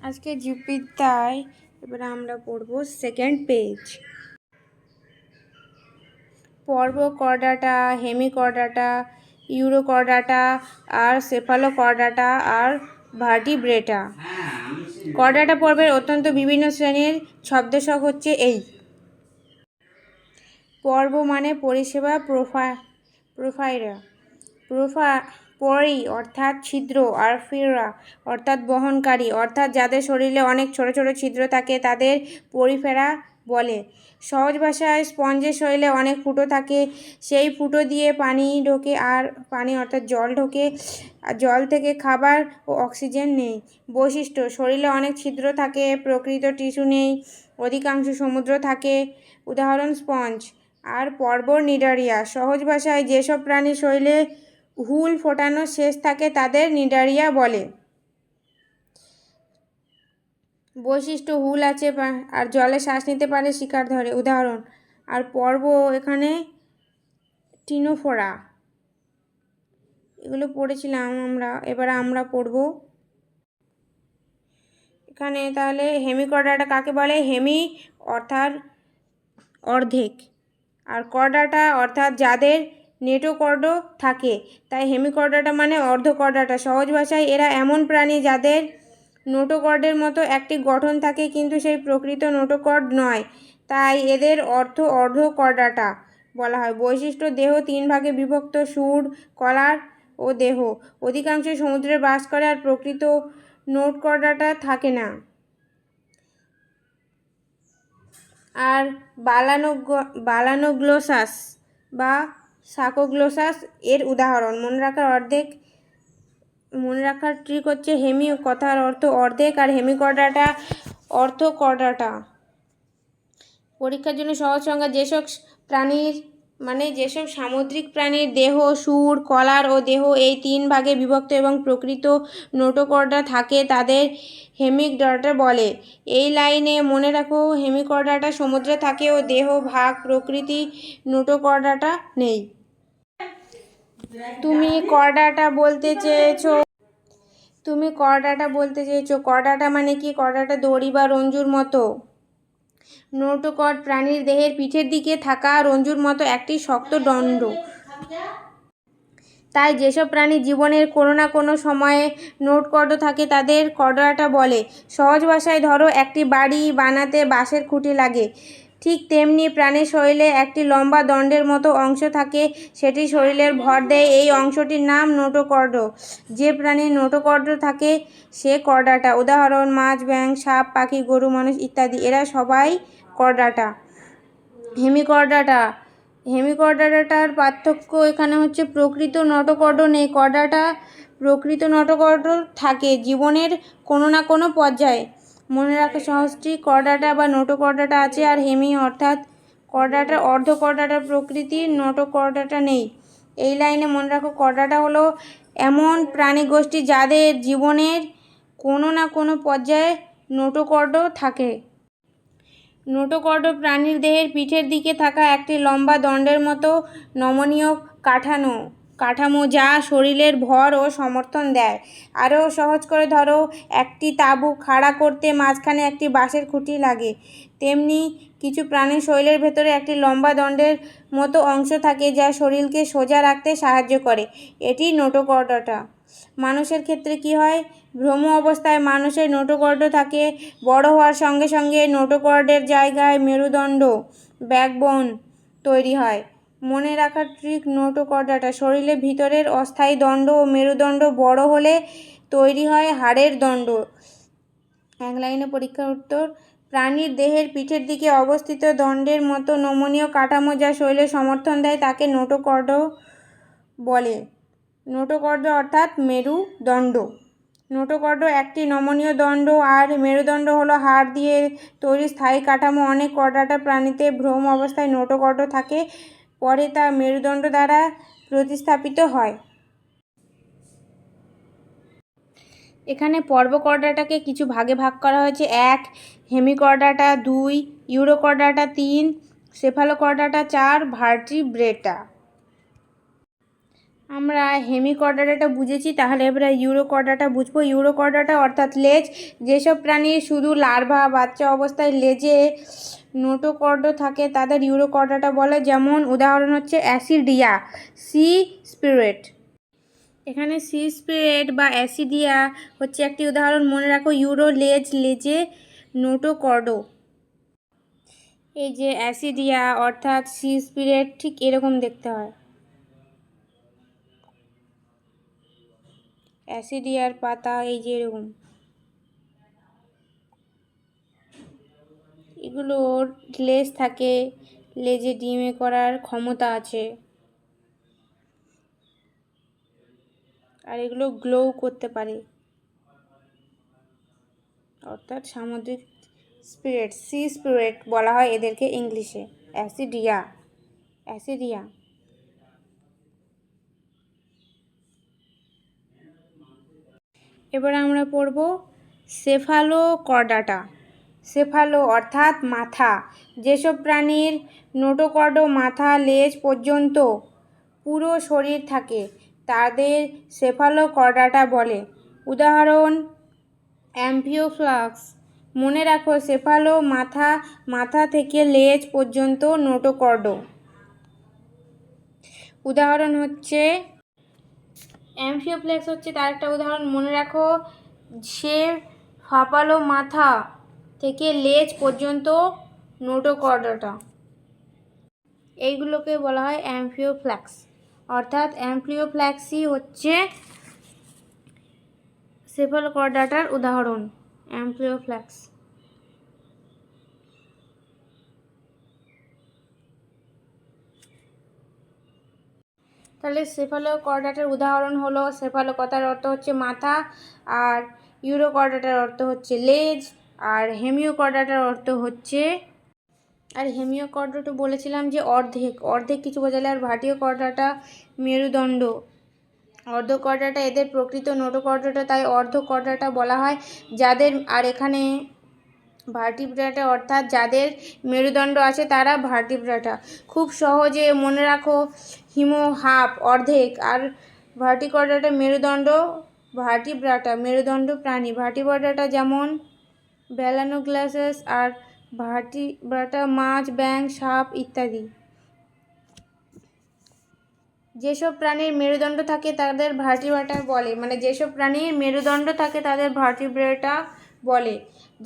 আজকে জীববিদ্যায় এবারে আমরা পড়ব সেকেন্ড পেজ। পর্ব কর্ডাটা, হেমিকর্ডাটা, ইউরোকর্ডাটা আর সেফালোকর্ডাটা আর ভার্টিব্রেটা। কর্ডাটা পর্বের অত্যন্ত বিভিন্ন শ্রেণীর ছদ্মছক হচ্ছে এই। পর্ব মানে পরিষেবা, পরি অর্থাৎ ছিদ্র, আর ফিরা অর্থাৎ বহনকারী, অর্থাৎ যাদের শরীরে অনেক ছোট ছোট ছিদ্র থাকে তাদের পরিফেরা বলে। সহজ ভাষায় স্পঞ্জের শরীরে অনেক ফুটো থাকে, সেই ফুটো দিয়ে পানি ঢোকে, আর পানি অর্থাৎ জল ঢোকে, আর জল থেকে খাবার ও অক্সিজেন নেই। বৈশিষ্ট্য: শরীরে অনেক ছিদ্র থাকে, প্রকৃত টিস্যু নেই, অধিকাংশ সমুদ্র থাকে, উদাহরণ স্পঞ্জ। আর পর্ব নিডারিয়া: সহজ ভাষায় যেসব প্রাণীর শরীরে হুল ফোটানো শেষ থাকে তাদের নিডারিয়া বলে। বৈশিষ্ট্য: হুল আছে আর জলে শ্বাস নিতে পারে, শিকার ধরে, উদাহরণ। আর পর্ব এখানে টিনোফোরা, এগুলো পড়েছিলাম আমরা, এবারে আমরা পড়ব এখানে। তাহলে হেমিকর্ডাটা কাকে বলে? হেমি অর্থাৎ অর্ধেক, আর কর্ডাটা অর্থাৎ যাদের নেটোকর্ড থাকে, তাই হেমিকর্ডাটা মানে অর্ধকর্ডাটা। সহজ ভাষায় এরা এমন প্রাণী যাদের নোটোকর্ডের মতো একটি গঠন থাকে কিন্তু সেই প্রকৃত নোটোকর্ড নয়, তাই এদের অর্ধকর্ডাটা বলা হয়। বৈশিষ্ট্য: দেহ 3 ভাগে বিভক্ত, সুর, কলার ও দেহ। অধিকাংশ সমুদ্রে বাস করে আর প্রকৃত নোটকর্ডাটা থাকে না। আর বালানোগ্লোসাস বা সাকোগ্লোসাস এর উদাহরণ। মনে রাখার ট্রিক হচ্ছে হেমি কথার অর্থ অর্ধেক আর হেমিকর্ডাটা অর্ধকর্ডাটা। পরীক্ষার জন্য সহজ সংজ্ঞা: যেসব সামুদ্রিক প্রাণীর দেহ, সুর, কলার ও দেহ এই 3 ভাগে বিভক্ত এবং প্রকৃত নোটোকর্ডা থাকে তাদের হেমিকর্ডাটা বলে। এই লাইনে মনে রাখো, হেমিকর্ডাটা সমুদ্রে থাকে ও দেহ ভাগ প্রকৃতি নোটোকর্ডাটা নেই। তুমি কর্ডাটা বলতে চেয়েছো কর্ডাটা মানে কি? কর্ডাটা দড়ি বা রঞ্জুর মতো। নোটোকর্ড প্রাণীর দেহের পিঠের দিকে থাকা রঞ্জুর মতো একটি শক্ত দণ্ড। তাই যেসব প্রাণীর জীবনের কোনো না কোনো সময়ে নোটকর্ড থাকে তাদের কর্ডাটা বলে। সহজ ভাষায় ধরো, একটি বাড়ি বানাতে বাঁশের খুঁটি লাগে, ঠিক তেমনি প্রাণীর শরীরে একটি লম্বা দণ্ডের মতো অংশ থাকে, সেটি শরীরের ভর দেয়। এই অংশটির নাম নোটোকর্ড। যে প্রাণীর নোটোকর্ড থাকে সে কর্ডাটা। উদাহরণ: মাছ, ব্যাঙ, সাপ, পাখি, গরু, মানুষ ইত্যাদি, এরা সবাই কর্ডাটা। হেমিকর্ডাটার পার্থক্য এখানে হচ্ছে প্রকৃত নোটোকর্ড নেই। প্রকৃত নোটোকর্ড থাকে জীবনের কোনো না কোনো পর্যায়ে। মনে রাখা সহজটি: কর্ডাটা বা নোটোকর্ডাটা আছে, আর হেমি অর্থাৎ কর্ডাটা অর্ধকর্ডাটা প্রকৃতির, নোটোকর্ডাটা নেই। এই লাইনে মনে রাখো, কর্ডাটা হলো এমন প্রাণীগোষ্ঠী যাদের জীবনের কোনো না কোনো পর্যায়ে নোটোকর্ড থাকে। নোটোকর্ড প্রাণীর দেহের পিঠের দিকে থাকা একটি লম্বা দণ্ডের মতো নমনীয় কাঠামো যা শরীরের ভর ও সমর্থন দেয়। আরও সহজ করে ধরো, একটি তাঁবু খাড়া করতে মাঝখানে একটি বাঁশের খুঁটি লাগে, তেমনি কিছু প্রাণীর শরীরের ভেতরে একটি লম্বা দণ্ডের মতো অংশ থাকে যা শরীরকে সোজা রাখতে সাহায্য করে, এটি নোটোকর্ডাটা। মানুষের ক্ষেত্রে কি হয়? ভ্রম অবস্থায় মানুষের নোটোকর্ড থাকে। বড় হওয়ার সঙ্গে সঙ্গে নোটোকর্ডের জায়গায় মেরুদণ্ড, ব্যাকবোন তৈরি হয়। মনে রাখার ট্রিক: নোটোকর্ডাটা শরীরের ভিতরের অস্থায়ী দণ্ড ও মেরুদণ্ড বড় হলে তৈরি হয় হাড়ের দণ্ড। এক লাইনে পরীক্ষার উত্তর: প্রাণীর দেহের পিঠের দিকে অবস্থিত দণ্ডের মতো নমনীয় কাঠামো যা শরীরে সমর্থন দেয় তাকে নোটোকর্ড বলে। নোটোকর্ড অর্থাৎ মেরুদণ্ড। নোটোকর্ড একটি নমনীয় দণ্ড, আর মেরুদণ্ড হলো হাড় দিয়ে তৈরি স্থায়ী কাঠামো। অনেক কর্ডাটা প্রাণীতে ভ্রম অবস্থায় নোটোকর্ড থাকে, পরে তা মেরুদণ্ড দ্বারা প্রতিস্থাপিত হয়। এখানে পর্ব কর্ডাটাকে কিছু ভাগে ভাগ করা হয়েছে: 1 হেমিকর্ডাটা, 2 ইউরোকর্ডাটা, 3 সেফালোকর্ডাটা, 4 ভার্টিব্রেটা। আমরা হেমিকর্ডাটাটা বুঝেছি, তাহলে এবারে ইউরোকর্ডাটা বুঝবো। ইউরোকর্ডাটা অর্থাৎ লেজ। যেসব প্রাণীর শুধু লার্ভা বাচ্চা অবস্থায় লেজে নোটোকর্ড থাকে তাদের ইউরোকর্ডাটা বলে। যেমন উদাহরণ হচ্ছে অ্যাসিডিয়া, সি স্পিরিট। এখানে সি স্পিরিট বা অ্যাসিডিয়া হচ্ছে একটি উদাহরণ, মনে রাখো। ইউরো লেজ, লেজে নোটোকর্ড। এই যে অ্যাসিডিয়া অর্থাৎ সি স্পিরিট ঠিক এরকম দেখতে হয়। অ্যাসিডিয়ার পাতা এই যে এরকম, এগুলোর লেজ থাকে, লেজে ডিমে করার ক্ষমতা আছে, আর এগুলো গ্লো করতে পারে, অর্থাৎ সামুদ্রিক স্পিরিট, সি স্পিরিট বলা হয় এদেরকে ইংলিশে। অ্যাসিডিয়া, অ্যাসিডিয়া। এবার আমরা পড়ব সেফালোকর্ডাটা। সেফালো অর্থাৎ মাথা। যেসব প্রাণীর নোটোকর্ড মাথা লেজ পর্যন্ত পুরো শরীর থাকে তাদের সেফালোকর্ডাটা বলে। উদাহরণ অ্যাম্ফিওফ্লাক্স। মনে রাখো সেফালো মাথা, মাথা থেকে লেজ পর্যন্ত নোটোকর্ড। উদাহরণ হচ্ছে অ্যাম্ফিওফ্লেক্স হচ্ছে তার একটা উদাহরণ, মনে রাখো। সে ফাপালো মাথা থেকে লেজ পর্যন্ত নোটোকর্ডাটা। এইগুলোকে বলা হয় অ্যাম্ফিওফ্ল্যাক্স, অর্থাৎ অ্যাম্ফিওফ্ল্যাক্সই হচ্ছে সেফালোকর্ডাটার উদাহরণ। অ্যাম্ফিওফ্ল্যাক্স। তাহলে সেফালোকর্ডাটার উদাহরণ হলো, সেফালোকর্ডার অর্থ হচ্ছে মাথা, আর ইউরোকর্ডাটার অর্থ হচ্ছে লেজ, আর হেমিওকর্ডাটার অর্থ হচ্ছে, আর হেমিওকর্ডাটা বলেছিলাম যে অর্ধেক, অর্ধেক কিছু বোঝালে। আর ভার্টিওকর্ডাটা মেরুদণ্ড। অর্ধকর্ডাটা এদের প্রকৃত নোটোকর্ডাটা, তাই অর্ধকর্ডাটা বলা হয় যাদের। আর এখানে ভার্টিব্রাটা অর্থাৎ যাদের মেরুদণ্ড আছে তারা ভার্টিব্রাটা। খুব সহজে মনে রাখো, হিমো হাফ অর্ধেক, আর ভার্টিকর্ডাটা মেরুদণ্ড, ভার্টিব্রাটা মেরুদণ্ড প্রাণী। ভার্টিব্রাটা যেমন ব্যালানোগ্লাসেস, আর ভার্টিব্রাটা মাছ, ব্যাঙ, সাপ ইত্যাদি। যেসব প্রাণীর মেরুদণ্ড থাকে তাদের ভার্টিব্রাটা বলে, মানে যেসব প্রাণীর মেরুদণ্ড থাকে তাদের ভার্টিব্রেটা বলে।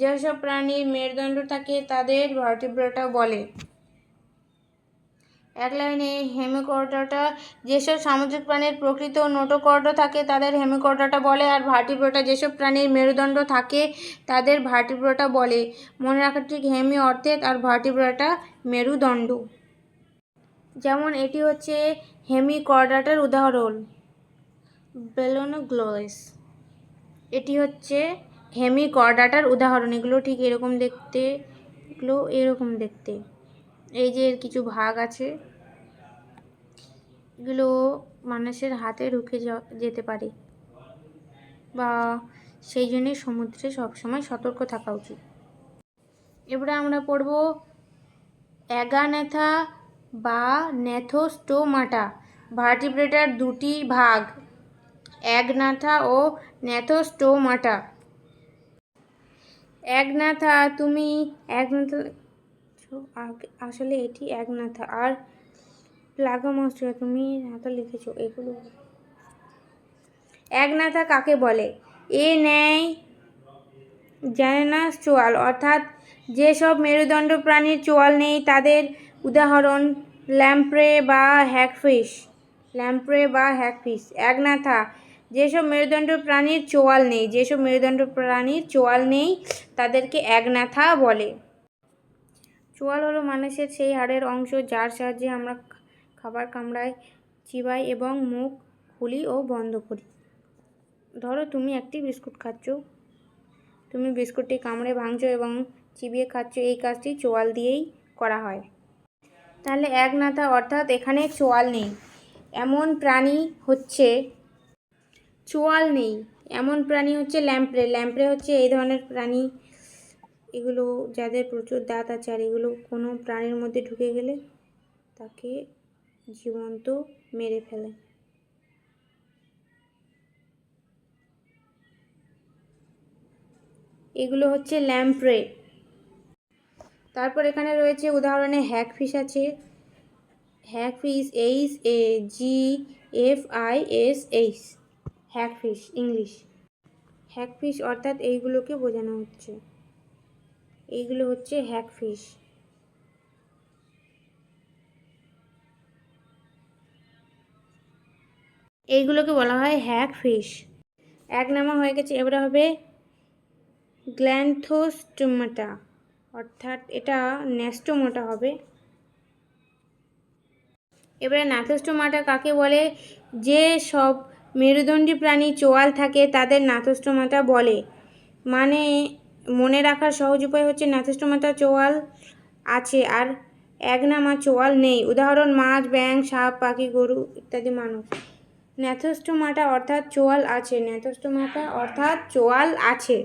যেসব প্রাণীর মেরুদণ্ড থাকে তাদের ভার্টিব্রেটা বলে। এক লাইনে হেমিকর্ডাটা। যেসব সামুদ্রিক প্রাণীর প্রকৃত নোটোকর্ড থাকে তাদের হেমিকর্ডাটা বলে, আর ভার্টিব্রেটা যেসব প্রাণীর মেরুদণ্ড থাকে তাদের ভার্টিব্রেটা বলে। মনে রাখা ঠিক, হেমি অর্ধেক আর ভার্টিব্রেটা মেরুদণ্ড। যেমন এটি হচ্ছে হেমিকর্ডাটার উদাহরণ, বেলানোগ্লাস। এটি হচ্ছে হেমিকর্ডাটার উদাহরণ। এগুলো ঠিক এরকম দেখতে, এগুলো এরকম দেখতে। এই যে এর কিছু ভাগ আছে, এগুলো মানুষের হাতে ঢুকে যেতে পারে, বা সেই জন্যে সমুদ্রে সবসময় সতর্ক থাকা উচিত। এবারে আমরা পড়ব অ্যাগানেথা বা ন্যাথোস্টোমাটা। ভার্টিব্রেটার দুটি ভাগ, অ্যাগনাথা ও ন্যাথোস্টোমাটা। অ্যাগনাথা, তুমি অ্যাগনাথা, আসলে এটি অ্যাগনাথা, আর প্লাগোমস্টিয়া তুমি হাতে লিখেছো এগুলো। অ্যাগনাথা কাকে বলে? এ নেয় জানেনাস চোয়াল, অর্থাৎ যেসব মেরুদণ্ড প্রাণীর চোয়াল নেই তাদের উদাহরণ ল্যাম্প্রে বা হ্যাগফিশ। ল্যাম্প্রে বা হ্যাগফিশ। অ্যাগনাথা, যেসব মেরুদণ্ড প্রাণীর চোয়াল নেই, যেসব মেরুদণ্ড প্রাণীর চোয়াল নেই তাদেরকে অ্যাগনাথা বলে। চোয়াল হলো মানুষের সেই হাড়ের অংশ যার সাহায্যে আমরা খাবার কামড়াই, চিবাই এবং মুখ খুলি ও বন্ধ করি। ধরো তুমি একটি বিস্কুট খাচ্ছ, তুমি বিস্কুটটি কামড়ে ভাঙছো এবং চিবিয়ে খাচ্ছ, এই কাজটি চোয়াল দিয়েই করা হয়। তাহলে অ্যাগনাথা অর্থাৎ এখানে চোয়াল নেই এমন প্রাণী হচ্ছে, চোয়াল নেই এমন প্রাণী হচ্ছে ল্যাম্প্রে। ল্যাম্প্রে হচ্ছে এই ধরনের প্রাণী, এগুলো যাদের প্রচুর দাঁত আছে, আর এগুলো কোনো প্রাণীর মধ্যে ঢুকে গেলে তাকে জীবন্ত মেরে ফেলে। এগুলো হচ্ছে ল্যাম্প্রে। তারপর এখানে রয়েছে উদাহরণে হ্যাগফিশ আছে, hagfish HAGFISH, hagfish English. Hagfish অর্থাৎ এইগুলোকে বোঝানো হচ্ছে, এইগুলো হচ্ছে হ্যাগফিশ। এইগুলোকে বলা হয় হ্যাগফিশ। 1 নাম্বার হয়ে গেছে। এবারে হবে গ্ল্যান্থোস্টোমাটা, অর্থাৎ এটা ন্যাস্টোমোটা হবে। এবারে নাথোস্টোমাটা কাকে বলে? যে সব মেরুদণ্ডী প্রাণী চোয়াল থাকে তাদের নাথোস্টোমাটা বলে। মানে মনে রাখার সহজ উপায় হচ্ছে নাথোস্টোমাটা চোয়াল আছে আর একনামা চোয়াল নেই। উদাহরণ মাছ, ব্যাঙ, সাপ, পাখি, গরু ইত্যাদি মানুষ। ন্যাথোস্টোমাটা অর্থাৎ চোয়াল আছে, ন্যাথোস্টোমাটা অর্থাৎ চোয়াল আছে।